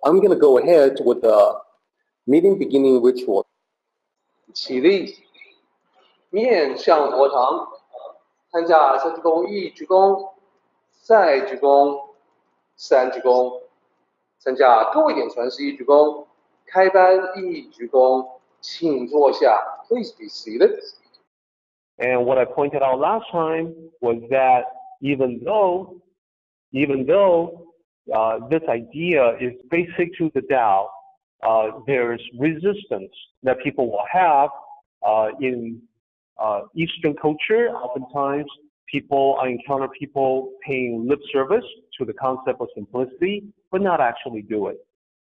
I'm going to go ahead with the meeting beginning ritual. 起立，面向佛堂，参加三鞠躬、一鞠躬、再鞠躬、三鞠躬，参加各位点传世一鞠躬，开班一鞠躬，请坐下。Please be seated. And what I pointed out last time was that even though this idea is basic to the Tao, there's resistance that people will have in Eastern culture. Oftentimes, I encounter people paying lip service to the concept of simplicity, but not actually do it.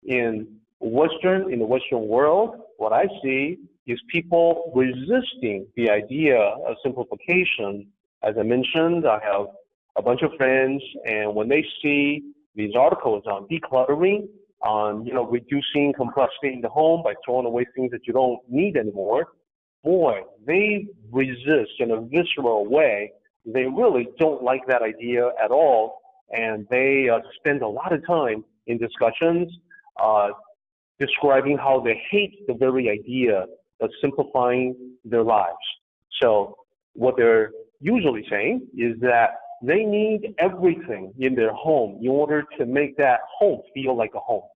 In the Western world, what I see is people resisting the idea of simplification. As I mentioned, I have a bunch of friends, and when they see these articles on decluttering, on reducing complexity in the home by throwing away things that you don't need anymore, boy, they resist in a visceral way. They really don't like that idea at all, and they spend a lot of time in discussions describing how they hate the very idea of simplifying their lives. So what they're usually saying is that they need everything in their home in order to make that home feel like a home.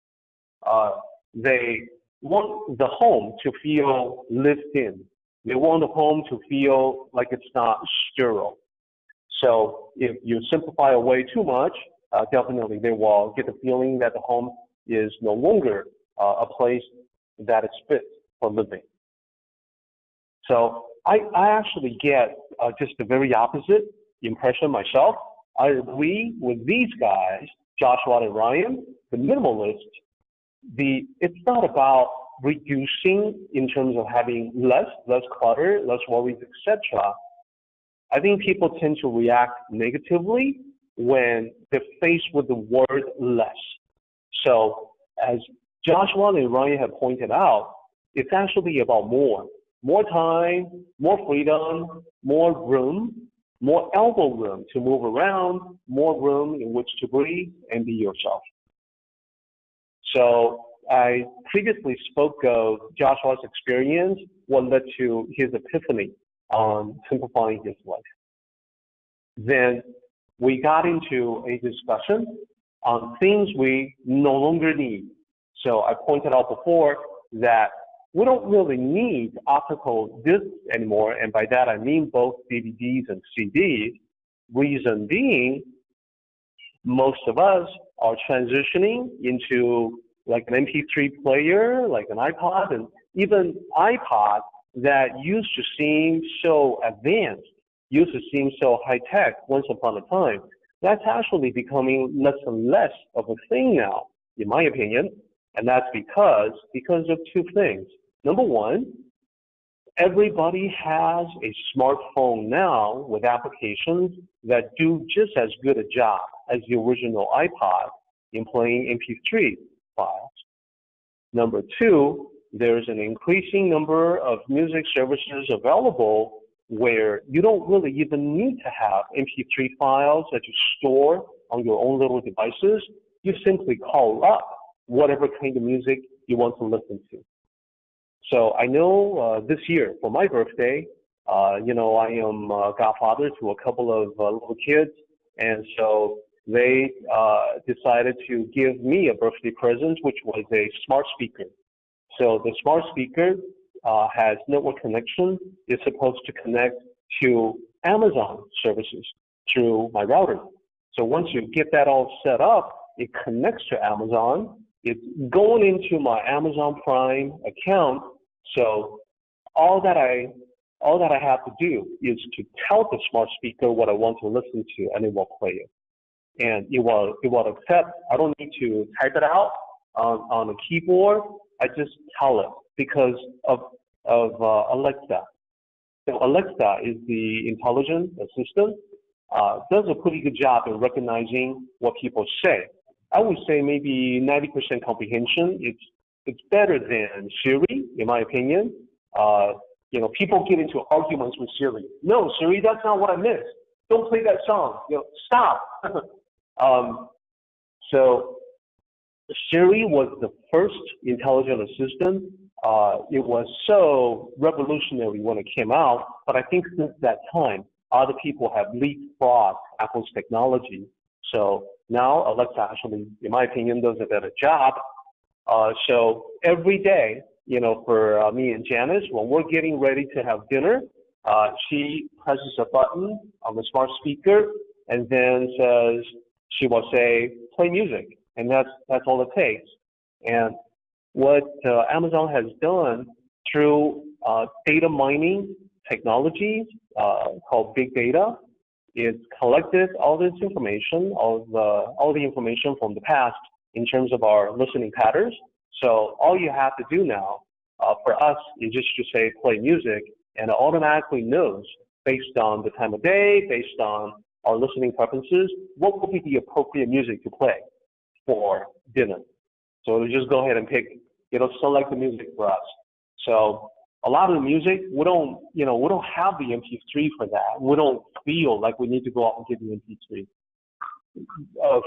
They want the home to feel lived in. They want the home to feel like it's not sterile. So if you simplify away too much, definitely they will get the feeling that the home is no longer a place that is fit for living. So I actually get just the very opposite impression myself. I agree with these guys, Joshua and Ryan, the minimalist. It's not about reducing in terms of having less clutter, less worries, etc. I think people tend to react negatively when they're faced with the word less. So as Joshua and Ryan have pointed out, it's actually about more time, more freedom, more room, more elbow room to move around, more room in which to breathe and be yourself. So I previously spoke of Joshua's experience, what led to his epiphany on simplifying his life. Then we got into a discussion on things we no longer need. So I pointed out before that we don't really need optical discs anymore, and by that I mean both DVDs and CDs. Reason being, most of us are transitioning into like an MP3 player, like an iPod, and even iPod that used to seem so advanced, used to seem so high-tech once upon a time. That's actually becoming less and less of a thing now, in my opinion, and that's because of two things. Number one, everybody has a smartphone now with applications that do just as good a job as the original iPod in playing MP3 files. Number two, there's an increasing number of music services available where you don't really even need to have MP3 files that you store on your own little devices. You simply call up whatever kind of music you want to listen to. So I know this year for my birthday, I am godfather to a couple of little kids, and so they decided to give me a birthday present, which was a smart speaker. So the smart speaker has network connection. It's supposed to connect to Amazon services through my router. So once you get that all set up, it connects to Amazon. It's going into my Amazon Prime account. So all that I have to do is to tell the smart speaker what I want to listen to, and it will play it. And it will accept. I don't need to type it out on a keyboard. I just tell it because of Alexa. So Alexa is the intelligent assistant. Does a pretty good job in recognizing what people say. I would say maybe 90% comprehension. It's better than Siri, in my opinion. People get into arguments with Siri. No, Siri, that's not what I meant. Don't play that song. Stop. So Siri was the first intelligent assistant. It was so revolutionary when it came out, but I think since that time, other people have leapfrogged Apple's technology. So now Alexa actually, in my opinion, does a better job. So every day, you know, for me and Janice, when we're getting ready to have dinner, she presses a button on the smart speaker and then says, she will say, play music. And that's all it takes. And what Amazon has done through data mining technologies called big data, is collected all this information, all the information from the past in terms of our listening patterns. So all you have to do now for us is just to say play music, and it automatically knows based on the time of day, based on our listening preferences, what would be the appropriate music to play for dinner. So it'll just go ahead and pick, it'll select the music for us. So a lot of the music, we don't have the MP3 for that. We don't feel like we need to go out and get the MP3.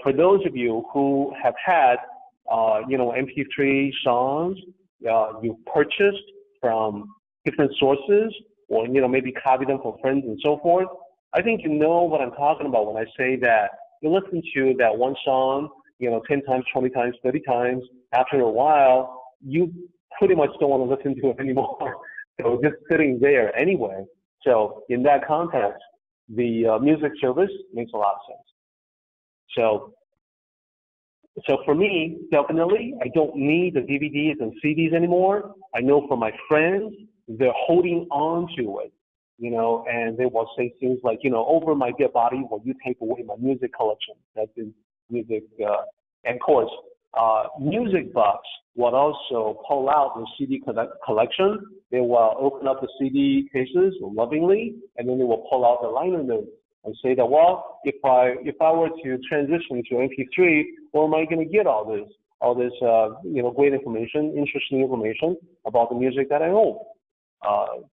For those of you who have had, MP3 songs you purchased from different sources, or maybe copied them from friends and so forth, I think you know what I'm talking about when I say that you listen to that one song, 10 times, 20 times, 30 times. After a while, you pretty much don't want to listen to it anymore. So just sitting there anyway. So in that context, the music service makes a lot of sense. So for me, definitely, I don't need the DVDs and CDs anymore. I know from my friends, they're holding on to it, and they will say things like, over my dead body, will you take away my music collection? That's in music. And of course, music buffs will also pull out the CD collection. They will open up the CD cases lovingly, and then they will pull out the liner notes and say that, well, if I were to transition to MP3, where am I going to get all this great information, interesting information about the music that I own? Of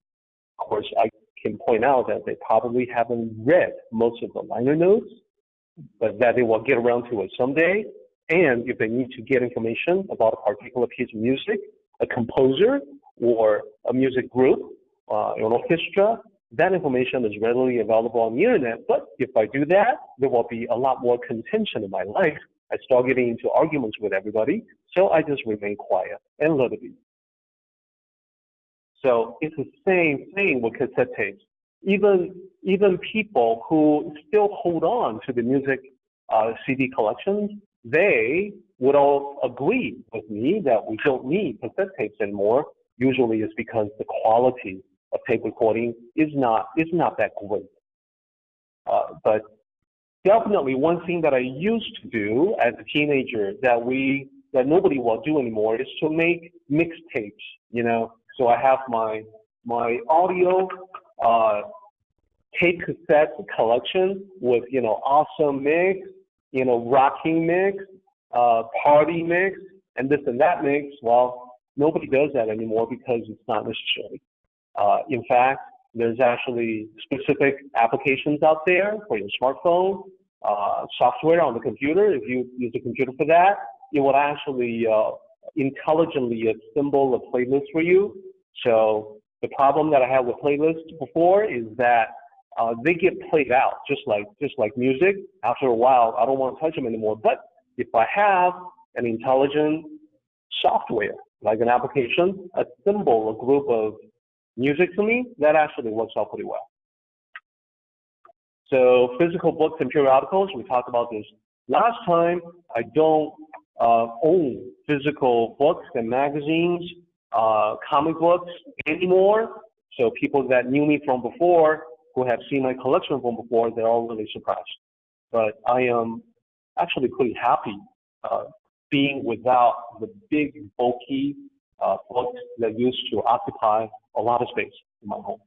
course, I can point out that they probably haven't read most of the liner notes, but that they will get around to it someday. And if they need to get information about a particular piece of music, a composer, or a music group, an orchestra, that information is readily available on the internet. But if I do that, there will be a lot more contention in my life. I start getting into arguments with everybody, so I just remain quiet and let it be. So it's the same thing with cassette tapes. Even people who still hold on to the music CD collections, they would all agree with me that we don't need cassette tapes anymore. Usually it's because the quality of tape recording is not that great. But definitely one thing that I used to do as a teenager that nobody will do anymore is to make mixtapes, So I have my audio tape cassette collection with, awesome mix, rocking mix, party mix, and this and that mix. Well, nobody does that anymore because it's not necessary. In fact, there's actually specific applications out there for your smartphone, software on the computer. If you use a computer for that, it will actually intelligently assemble a playlist for you. So the problem that I had with playlists before is that they get played out just like music. After a while, I don't want to touch them anymore. But if I have an intelligent software, like an application, assemble a group of music to me, that actually works out pretty well. So physical books and periodicals, we talked about this last time. I don't own physical books and magazines, comic books anymore. So people that knew me from before, who have seen my collection from before, they're all really surprised. But I am actually pretty happy being without the big, bulky books that used to occupy a lot of space in my home.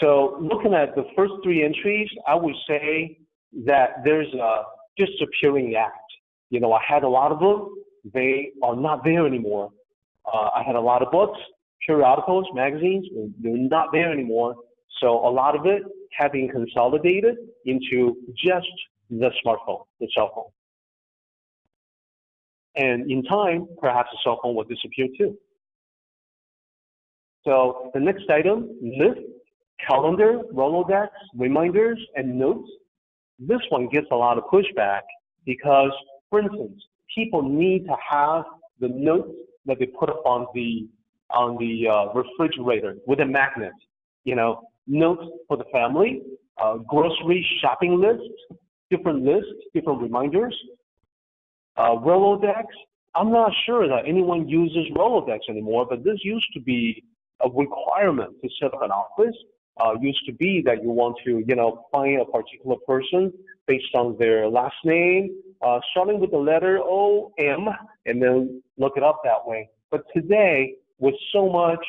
So looking at the first three entries, I would say that there's a disappearing act. I had a lot of them. They are not there anymore. I had a lot of books, periodicals, magazines, they're not there anymore. So a lot of it had been consolidated into just the smartphone, the cell phone. And in time, perhaps the cell phone will disappear too. So the next item, list, calendar, Rolodex, reminders, and notes. This one gets a lot of pushback because, for instance, people need to have the notes that they put up on the refrigerator with a magnet. You know, notes for the family, grocery shopping lists, different reminders. Rolodex. I'm not sure that anyone uses Rolodex anymore, but this used to be a requirement to set up an office. Used to be that you want to, you know, find a particular person based on their last name, starting with the letter O-M, and then look it up that way. But today, with so much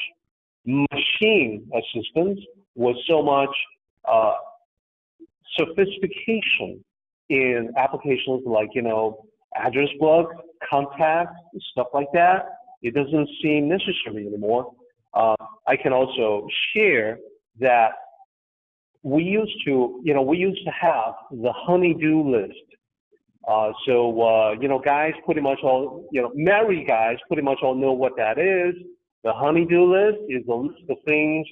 machine assistance, with so much sophistication in applications like, you know, address book, contacts, stuff like that, it doesn't seem necessary anymore. I can also share that we used to have the honey-do list. You know, guys pretty much all, you know, married guys pretty much all know what that is. The honey-do list is a list of things,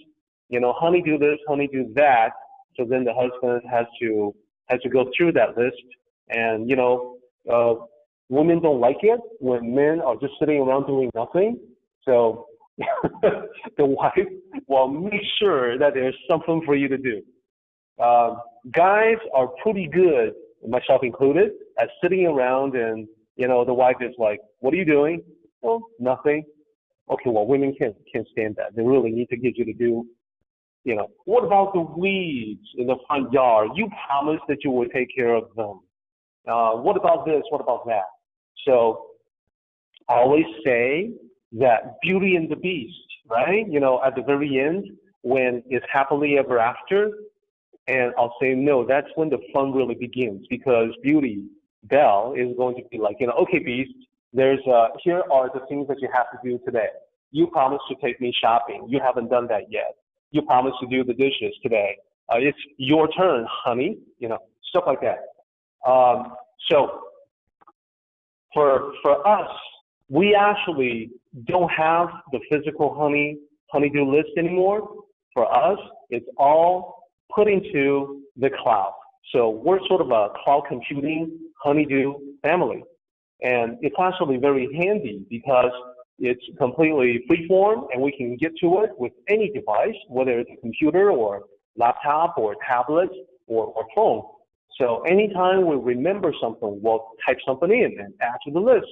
you know, honey-do this, honey-do that. So then the husband has to go through that list. And, you know, women don't like it when men are just sitting around doing nothing. So the wife will make sure that there's something for you to do. Guys are pretty good, myself included, at sitting around and, you know, the wife is like, what are you doing? Well, nothing. Okay, well, women can't stand that. They really need to get you to do, you know, what about the weeds in the front yard? You promised that you would take care of them. What about this? What about that? So I always say that Beauty and the Beast, right? You know, at the very end, when it's happily ever after, and I'll say, no, that's when the fun really begins, because Beauty, Belle, is going to be like, you know, okay, Beast, here are the things that you have to do today. You promised to take me shopping. You haven't done that yet. You promised to do the dishes today. It's your turn, honey, you know, stuff like that. So for us, we actually don't have the physical honey-do list anymore. For us, it's all put into the cloud. So we're sort of a cloud computing honey-do family. And it's actually very handy because it's completely freeform and we can get to it with any device, whether it's a computer or laptop or tablet or phone. So anytime we remember something, we'll type something in and add to the list.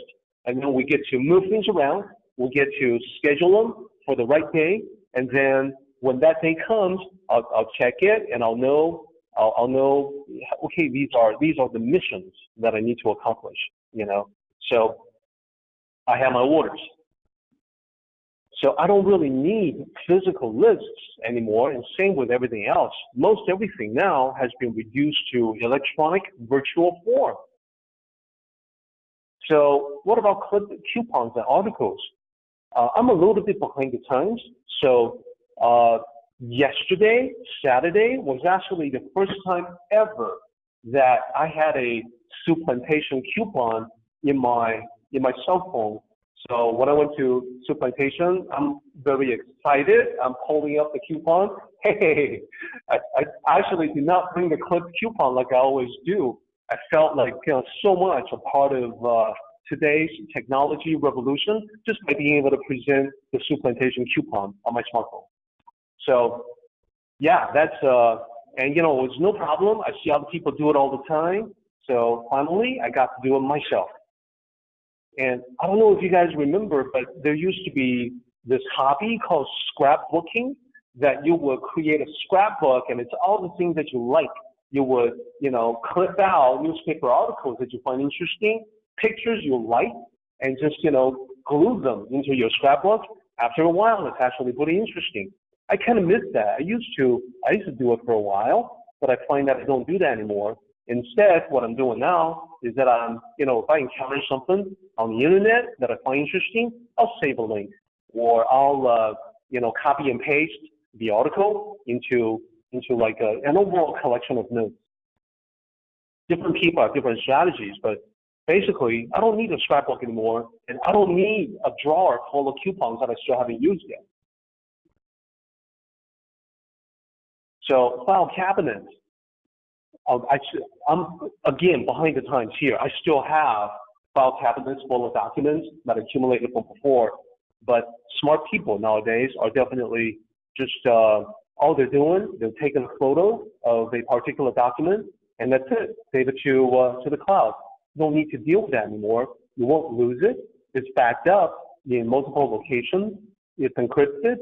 And then we get to move things around. We'll get to schedule them for the right day. And then when that day comes, I'll check it and I'll know, okay, these are the missions that I need to accomplish, you know. So I have my orders. So I don't really need physical lists anymore, and same with everything else. Most everything now has been reduced to electronic virtual form. So what about coupons and articles? I'm a little bit behind the times. So yesterday, Saturday, was actually the first time ever that I had a soup plantation coupon in my cell phone. So when I went to soup plantation, I'm very excited. I'm holding up the coupon. Hey, I actually did not bring the coupon like I always do. I felt like, you know, so much a part of today's technology revolution just by being able to present the soup plantation coupon on my smartphone. So yeah, that's and you know, it's no problem. I see other people do it all the time. So finally, I got to do it myself. And I don't know if you guys remember, but there used to be this hobby called scrapbooking, that you would create a scrapbook and it's all the things that you like. You would, you know, clip out newspaper articles that you find interesting, pictures you like, and just, you know, glue them into your scrapbook. After a while, it's actually pretty interesting. I kind of miss that. I used to do it for a while, but I find that I don't do that anymore. Instead, what I'm doing now is that I'm, you know, if I encounter something on the internet that I find interesting, I'll save a link, or I'll, you know, copy and paste the article into like an overall collection of notes. different people have different strategies, but basically, I don't need a scrapbook anymore, and I don't need a drawer full of coupons that I still haven't used yet. So file cabinets. I'm again behind the times here. I still have file cabinets full of documents that accumulated from before, but smart people nowadays are definitely just all they're doing. They're taking a photo of a particular document, and that's it. Save it to the cloud. You don't need to deal with that anymore. You won't lose it. It's backed up in multiple locations. It's encrypted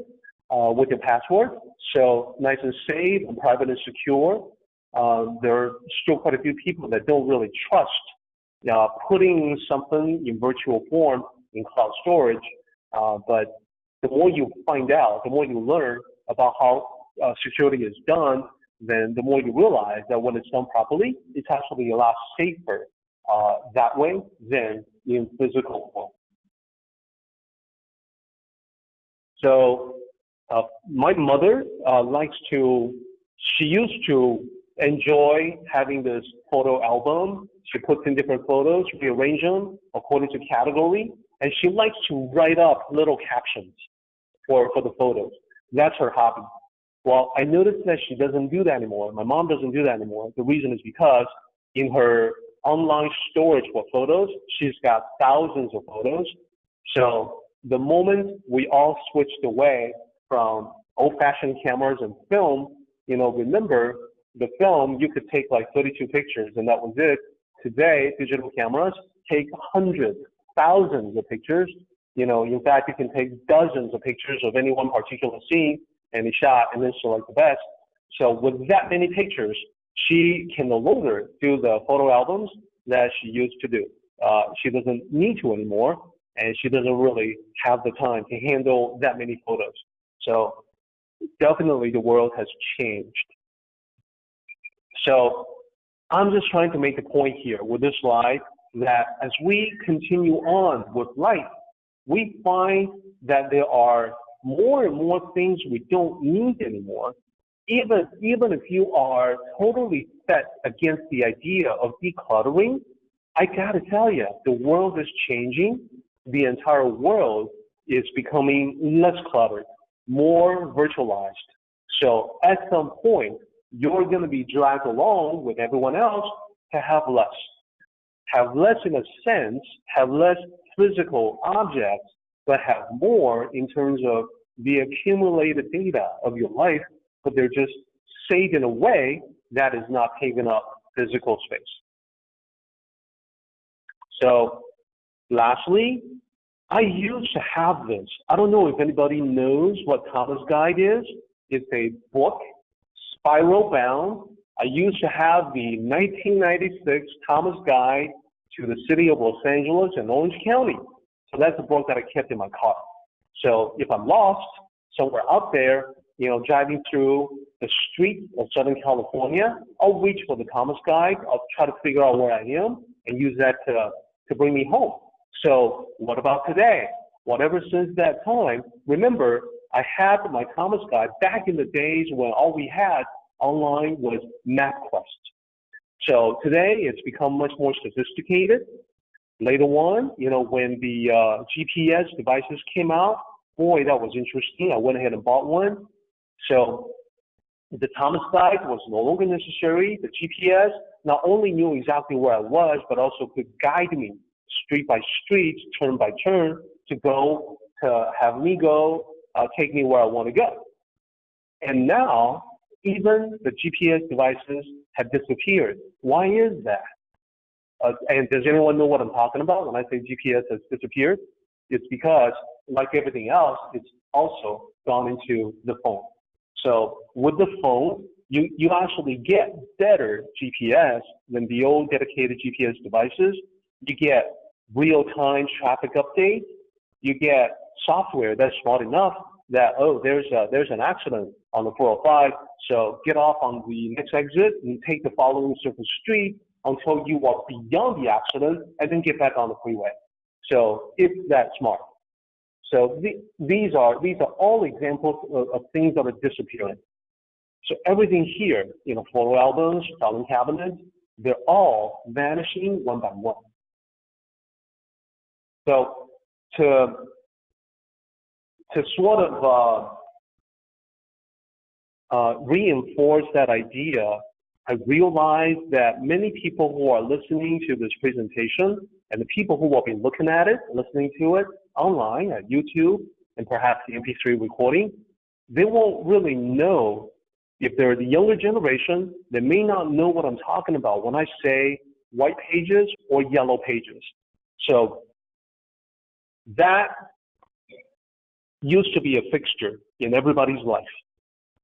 with your password, so nice and safe and private and secure. There are still quite a few people that don't really trust putting something in virtual form in cloud storage, but the more you find out, the more you learn about how security is done, then the more you realize that when it's done properly, it's actually a lot safer that way than in physical form. So my mother she used to enjoy having this photo album. She puts in different photos, rearrange them according to category, and she likes to write up little captions for the photos. That's her hobby. Well, I noticed that she doesn't do that anymore. My mom doesn't do that anymore. The reason is because in her online storage for photos, she's got thousands of photos. So the moment we all switched away from old-fashioned cameras and film, remember the film, you could take like 32 pictures and that was it. Today, digital cameras take hundreds, thousands of pictures. In fact, you can take dozens of pictures of any one particular scene and a shot and then select the best. So with that many pictures, she can no longer do the photo albums that she used to do. She doesn't need to anymore, and she doesn't really have the time to handle that many photos. So definitely the world has changed. So I'm just trying to make the point here with this slide that as we continue on with life, we find that there are more and more things we don't need anymore. Even if you are totally set against the idea of decluttering, I gotta tell you, the world is changing. The entire world is becoming less cluttered, more virtualized. So at some point, you're going to be dragged along with everyone else to have less. Have less in a sense, have less physical objects, but have more in terms of the accumulated data of your life, but they're just saved in a way that is not taking up physical space. So lastly, I used to have this. I don't know if anybody knows what Thomas Guide is. It's a book, spiral bound. I used to have the 1996 Thomas Guide to the city of Los Angeles and Orange County. So that's a book that I kept in my car. So if I'm lost somewhere out there, driving through the streets of Southern California, I'll reach for the Thomas Guide. I'll try to figure out where I am and use that to bring me home. So what about today? Whatever since that time, remember, I had my Thomas Guide back in the days when all we had online was MapQuest. So today it's become much more sophisticated. Later on, when the GPS devices came out, boy, that was interesting. I went ahead and bought one. So the Thomas Guide was no longer necessary. The GPS not only knew exactly where I was, but also could guide me street by street, turn by turn, to have me go, take me where I want to go. And now, even the GPS devices have disappeared. Why is that? And does anyone know what I'm talking about when I say GPS has disappeared? It's because, like everything else, it's also gone into the phone. So with the phone, you actually get better GPS than the old dedicated GPS devices. You get real-time traffic updates. You get software that's smart enough that, oh, there's an accident on the 405, so get off on the next exit and take the following surface street until you are beyond the accident and then get back on the freeway. So it's that smart. So these are all examples of things that are disappearing. So everything here, photo albums, filing cabinets, they're all vanishing one by one. So to sort of reinforce that idea, I realized that many people who are listening to this presentation and the people who will be looking at it, listening to it online at YouTube and perhaps the MP3 recording, they won't really know. If they're the younger generation, they may not know what I'm talking about when I say white pages or yellow pages. So that used to be a fixture in everybody's life.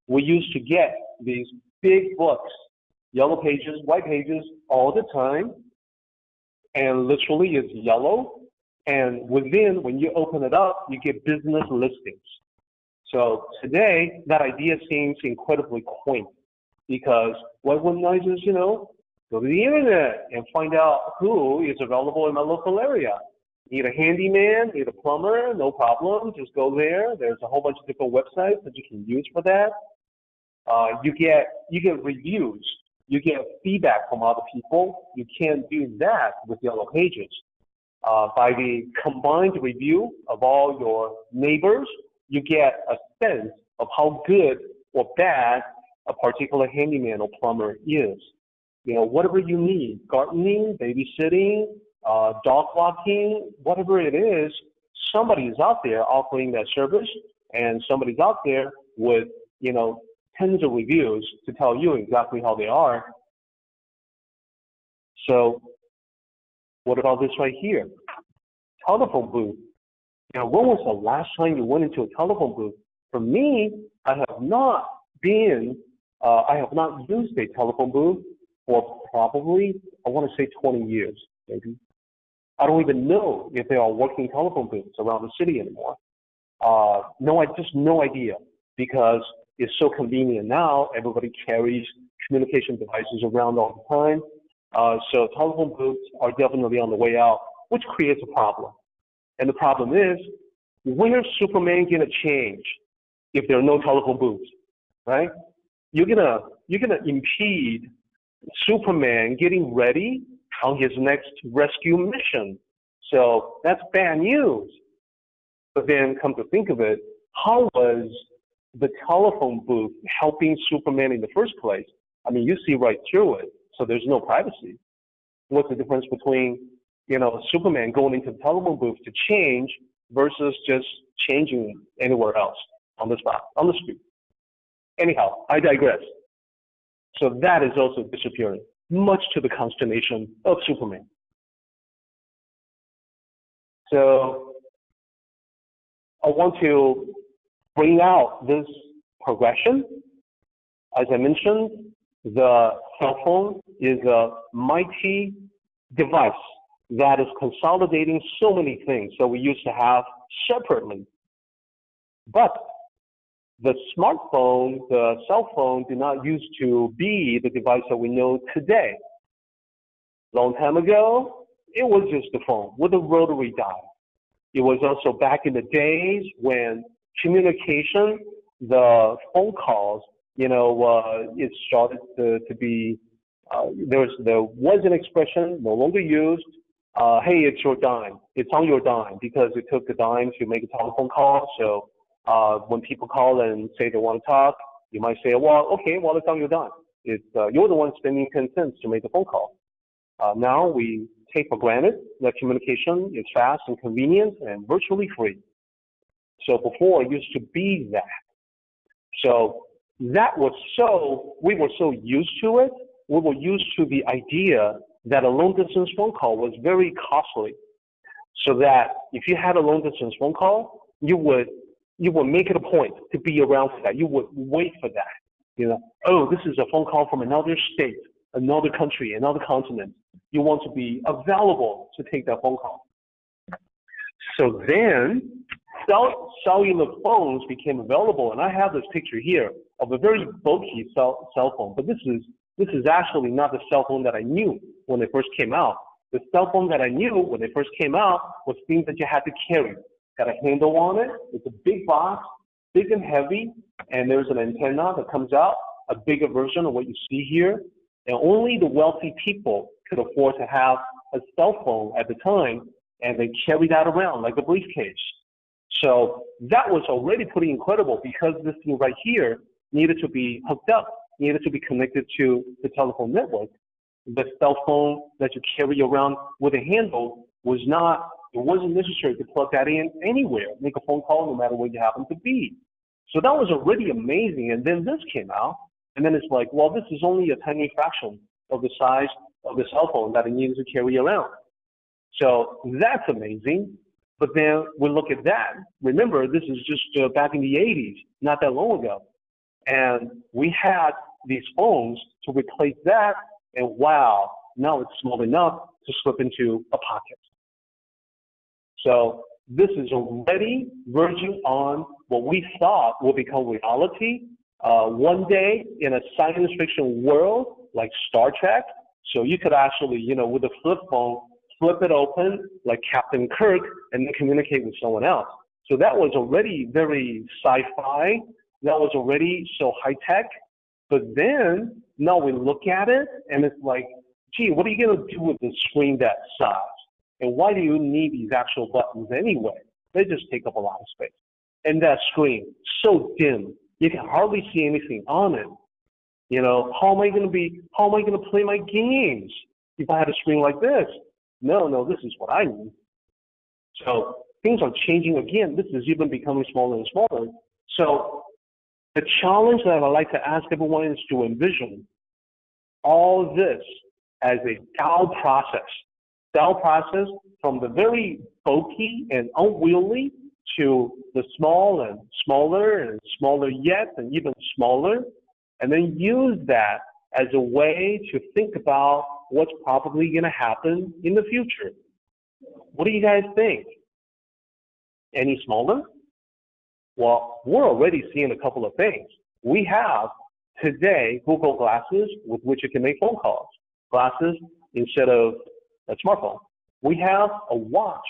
We used to get these big books, yellow pages, white pages, all the time, and literally it's yellow, and within, when you open it up, you get business listings. So today, that idea seems incredibly quaint, because what would nice is, you know, go to the internet and find out who is available in my local area. Need a handyman, need a plumber, no problem, just go there. There's a whole bunch of different websites that you can use for that. You get reviews, you get feedback from other people. You can't do that with Yellow Pages. By the combined review of all your neighbors, you get a sense of how good or bad a particular handyman or plumber is. You know, whatever you need, gardening, babysitting, dog walking, whatever it is, somebody is out there offering that service, and somebody's out there with, you know, tens of reviews to tell you exactly how they are. So what about this right here? Telephone booth. You know, when was the last time you went into a telephone booth? For me, I have not used a telephone booth for probably, I want to say 20 years, maybe. I don't even know if there are working telephone booths around the city anymore. No idea, because it's so convenient now. Everybody carries communication devices around all the time. So telephone booths are definitely on the way out, which creates a problem. And the problem is, where's Superman gonna change if there are no telephone booths, right? You're gonna impede Superman getting ready on his next rescue mission. So that's bad news. But then come to think of it, how was the telephone booth helping Superman in the first place? I mean, you see right through it, so there's no privacy. What's the difference between, you know, Superman going into the telephone booth to change versus just changing anywhere else on the spot, on the street? Anyhow, I digress. So that is also disappearing, much to the consternation of Superman. So I want to bring out this progression. As I mentioned, the cell phone is a mighty device that is consolidating so many things that we used to have separately. But the smartphone, the cell phone, did not used to be the device that we know today. Long time ago, it was just a phone with a rotary dial. It was also back in the days when communication, the phone calls, you know, it started to be, there was an expression no longer used, hey, it's your dime. It's on your dime, because it took a dime to make a telephone call. So when people call and say they want to talk, you might say, well, okay, well, it's on your dime. It's, you're the one spending 10 cents to make a phone call. Now we take for granted that communication is fast and convenient and virtually free. So before, it used to be that. So that was we were so used to it, we were used to the idea that a long distance phone call was very costly. So that if you had a long distance phone call, you would make it a point to be around for that. You would wait for that. You know, oh, this is a phone call from another state, another country, another continent. You want to be available to take that phone call. So then, cellular phones became available, and I have this picture here of a very bulky cell phone. But this is actually not the cell phone that I knew when they first came out. The cell phone that I knew when they first came out was things that you had to carry. Got a handle on it. It's a big box, big and heavy, and there's an antenna that comes out, a bigger version of what you see here. And only the wealthy people could afford to have a cell phone at the time, and they carry that around like a briefcase. So that was already pretty incredible because this thing right here needed to be hooked up, needed to be connected to the telephone network. The cell phone that you carry around with a handle was not, it wasn't necessary to plug that in anywhere, make a phone call no matter where you happen to be. So that was already amazing. And then this came out, and then it's like, well, this is only a tiny fraction of the size of the cell phone that it needed to carry around. So that's amazing. But then we look at that. Remember, this is just back in the 80s, not that long ago. And we had these phones to replace that, and wow, now it's small enough to slip into a pocket. So this is already verging on what we thought will become reality one day in a science fiction world like Star Trek. So you could actually, with a flip phone, flip it open like Captain Kirk and then communicate with someone else. So that was already very sci-fi. That was already so high-tech. But then now we look at it and it's like, gee, what are you going to do with the screen that size? And why do you need these actual buttons anyway? They just take up a lot of space. And that screen, so dim, you can hardly see anything on it. How am I going to play my games if I had a screen like this? No, this is what I need. So things are changing again. This is even becoming smaller and smaller. So the challenge that I'd like to ask everyone is to envision all this as a Tao process. Tao process from the very bulky and unwieldy to the small and smaller yet and even smaller, and then use that as a way to think about what's probably going to happen in the future. What do you guys think? Any smaller? Well, we're already seeing a couple of things. We have today Google Glasses with which you can make phone calls. Glasses instead of a smartphone. We have a watch.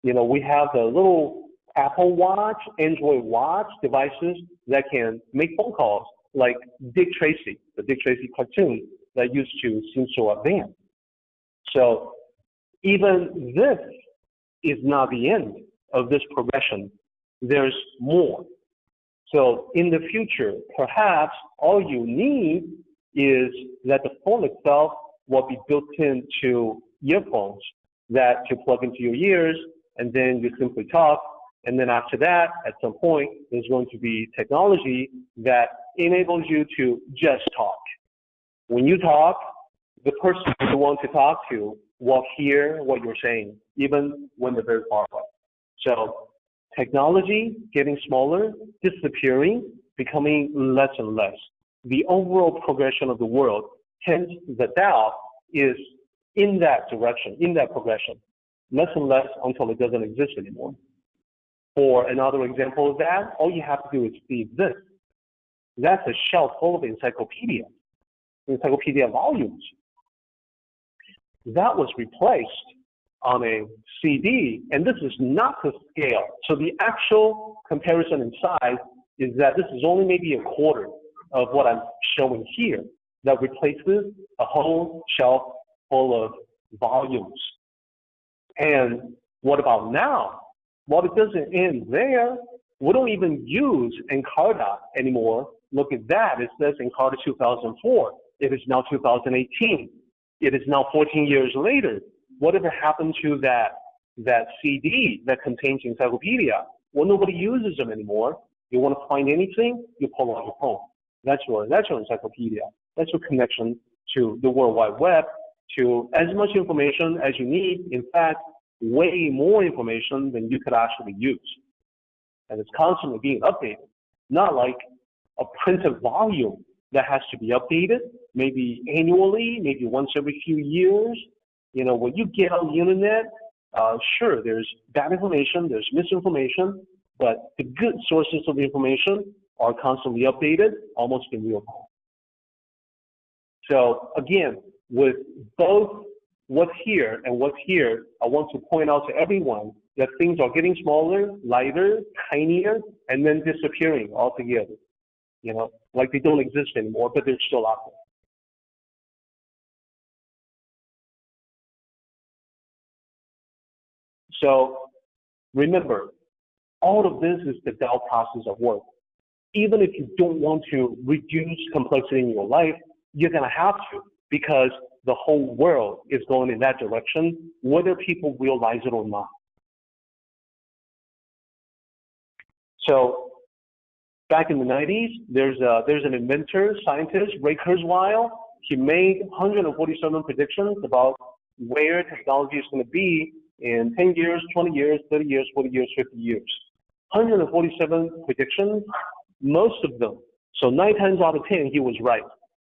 We have the little Apple Watch, Android Watch devices that can make phone calls, like Dick Tracy, the Dick Tracy cartoon that used to seem so advanced. So even this is not the end of this progression. There's more. So in the future, perhaps all you need is that the phone itself will be built into earphones that you plug into your ears, and then you simply talk. And then after that, at some point, there's going to be technology that enables you to just talk. When you talk, the person you want to talk to will hear what you're saying, even when they're very far away. So technology getting smaller, disappearing, becoming less and less. The overall progression of the world, hence the Tao, is in that direction, in that progression. Less and less until it doesn't exist anymore. For another example of that, all you have to do is see this. That's a shelf full of encyclopedia volumes. That was replaced on a CD, and this is not to scale. So the actual comparison in size is that this is only maybe a quarter of what I'm showing here that replaces a whole shelf full of volumes. And what about now? Well, it doesn't end there. We don't even use Encarta anymore. Look at that. It says Encarta 2004. It is now 2018. It is now 14 years later. Whatever happened to that CD that contains encyclopedia? Well, nobody uses them anymore. You want to find anything, you pull out your phone. That's your encyclopedia. That's your connection to the World Wide Web, to as much information as you need. In fact, way more information than you could actually use. And it's constantly being updated. Not like a printed volume that has to be updated, maybe annually, maybe once every few years. When you get on the internet, sure, there's bad information, there's misinformation, but the good sources of information are constantly updated, almost in real time. So again, with both what's here and what's here, I want to point out to everyone that things are getting smaller, lighter, tinier, and then disappearing altogether. Like they don't exist anymore, but they're still out there. So remember, all of this is the Tao process of work. Even if you don't want to reduce complexity in your life, you're going to have to, because the whole world is going in that direction, whether people realize it or not. So back in the 90s, there's an inventor, scientist, Ray Kurzweil. He made 147 predictions about where technology is going to be in 10 years, 20 years, 30 years, 40 years, 50 years. 147 predictions, most of them. So 9 times out of 10, he was right.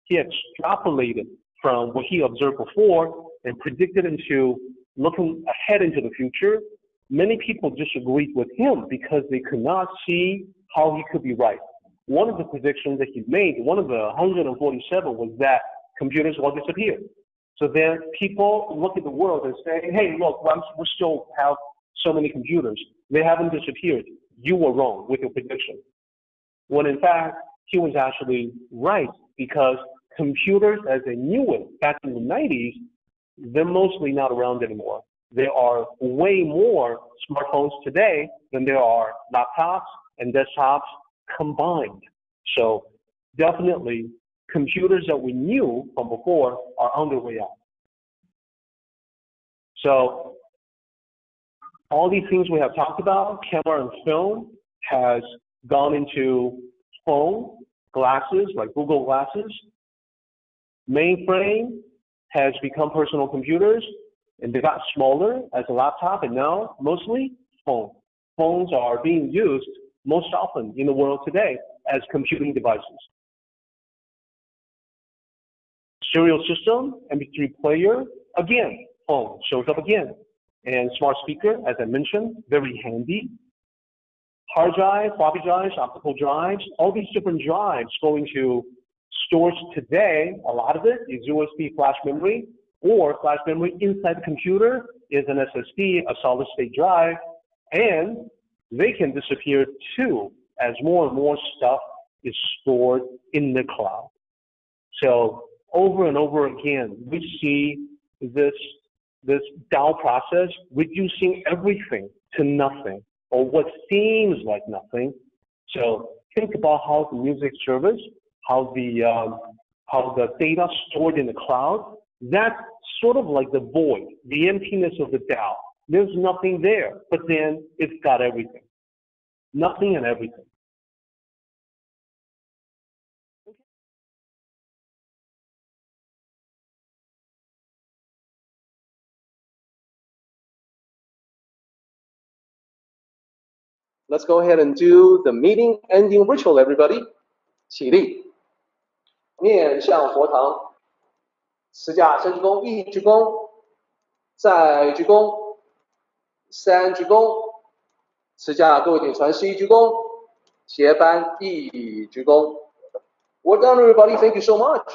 He extrapolated from what he observed before and predicted into looking ahead into the future. Many people disagreed with him because they could not see how he could be right. One of the predictions that he made, one of the 147, was that computers will disappear. So then people look at the world and say, hey, look, we still have so many computers. They haven't disappeared. You were wrong with your prediction. When in fact, he was actually right, because computers as they knew it back in the 90s, they're mostly not around anymore. There are way more smartphones today than there are laptops and desktops combined. So definitely, computers that we knew from before are on their way out. So all these things we have talked about, camera and film, has gone into phone, glasses, like Google glasses. Mainframe has become personal computers, and they got smaller as a laptop, and now mostly phone. Phones are being used most often in the world today as computing devices. Stereo system, MP3 player, again, phone shows up again. And smart speaker, as I mentioned, very handy. Hard drive, floppy drives, optical drives, all these different drives going to stores today. A lot of it is USB flash memory, or flash memory inside the computer is an SSD, a solid state drive, and they can disappear too as more and more stuff is stored in the cloud. So over and over again, we see this Tao process reducing everything to nothing, or what seems like nothing. So think about how the music service, how the data stored in the cloud, that's sort of like the void, the emptiness of the Tao. There's nothing there, but then it's got everything. Nothing and everything. Let's go ahead and do the meeting ending ritual, everybody. 起立，面向佛堂，持架三鞠躬，一鞠躬，再鞠躬，三鞠躬，持架各位顶传十一鞠躬，结班一鞠躬。Well done, everybody. Thank you so much.